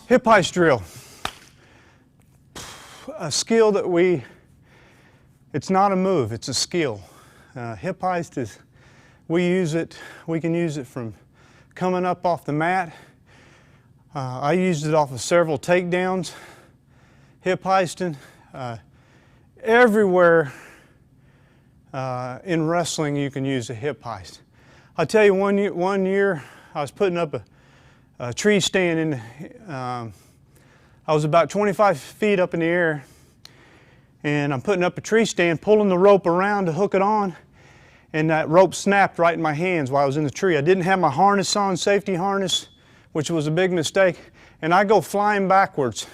Hip heist drill. A skill that it's not a move, it's a skill. Hip heist is, we can use it from coming up off the mat. I used it off of several takedowns. Hip heisting, everywhere in wrestling you can use a hip heist. I'll tell you, one year I was putting up a tree stand I was about 25 feet up in the air, and I'm putting up a tree stand, pulling the rope around to hook it on, and that rope snapped right in my hands while I was in the tree. I didn't have my harness on, safety harness, which was a big mistake, and I go flying backwards.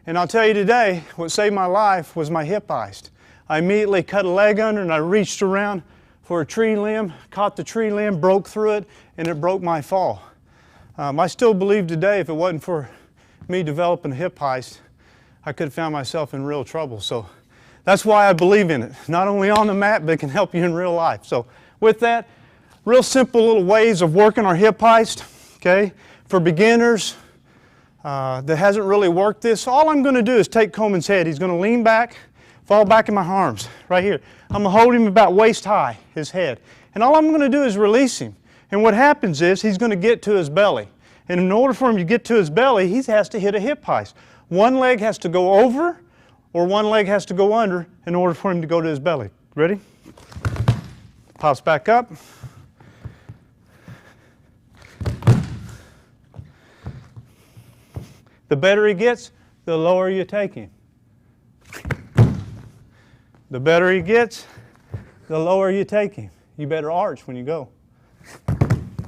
And I'll tell you today, what saved my life was my hip heist. I immediately cut a leg under and I reached around for a tree limb, caught the tree limb, broke through it, and it broke my fall. I still believe today, if it wasn't for me developing a hip heist, I could have found myself in real trouble. So that's why I believe in it. Not only on the mat, but it can help you in real life. So with that, real simple little ways of working our hip heist, okay? For beginners that hasn't really worked this, all I'm going to do is take Coleman's head. He's going to lean back, fall back in my arms, right here. I'm going to hold him about waist high, his head. And all I'm going to do is release him. And what happens is he's going to get to his belly. And in order for him to get to his belly, he has to hit a hip heist. One leg has to go over, or one leg has to go under in order for him to go to his belly. Ready? Pops back up. The better he gets, the lower you take him. The better he gets, the lower you take him. You better arch when you go.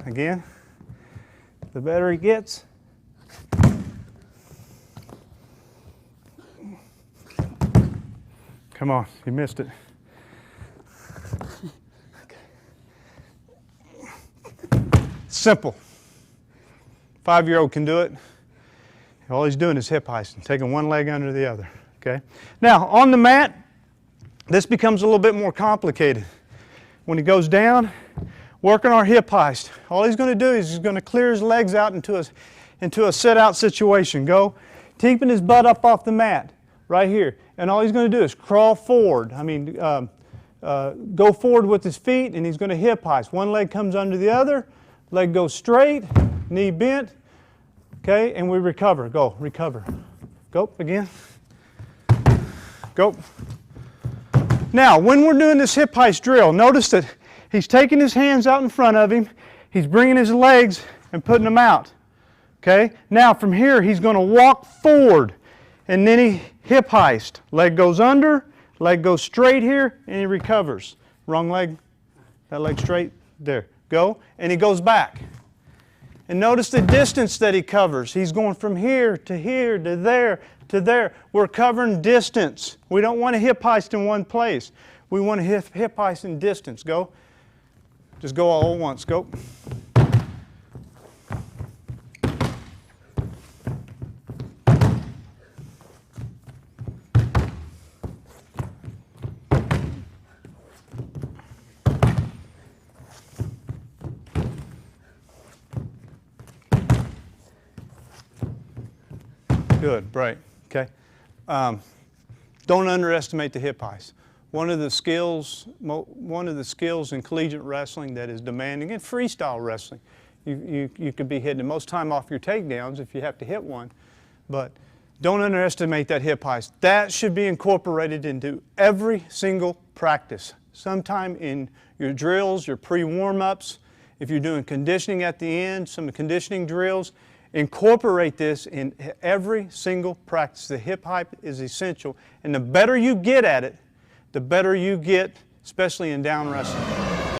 Again. The better he gets. Come on, you missed it. Simple. 5-year-old can do it. All he's doing is hip heisting, taking one leg under the other. Okay. Now on the mat, this becomes a little bit more complicated. When he goes down, working our hip heist, all he's going to do is he's going to clear his legs out into a sit-out situation. Go, keeping his butt up off the mat, right here. And all he's going to do is crawl forward. Go forward with his feet, and he's going to hip heist. One leg comes under the other, leg goes straight, knee bent, okay, and we recover. Go, recover. Go, again. Go. Now, when we're doing this hip heist drill, notice that he's taking his hands out in front of him, he's bringing his legs and putting them out, okay? Now, from here, he's going to walk forward, and then he hip heist. Leg goes under, leg goes straight here, and he recovers. Wrong leg, that leg straight, there, go, and he goes back. And notice the distance that he covers. He's going from here to here to there to there. We're covering distance. We don't want to hip heist in one place. We want to hip heist in distance. Go. Just go all at once. Go. Good, right, okay. Don't underestimate the hip heist. One of the skills in collegiate wrestling that is demanding, and freestyle wrestling, you could be hitting most time off your takedowns if you have to hit one, but don't underestimate that hip heist. That should be incorporated into every single practice. Sometime in your drills, your pre-warm-ups, if you're doing conditioning at the end, some conditioning drills, incorporate this in every single practice. The hip heist is essential, and the better you get at it, the better you get, especially in down wrestling.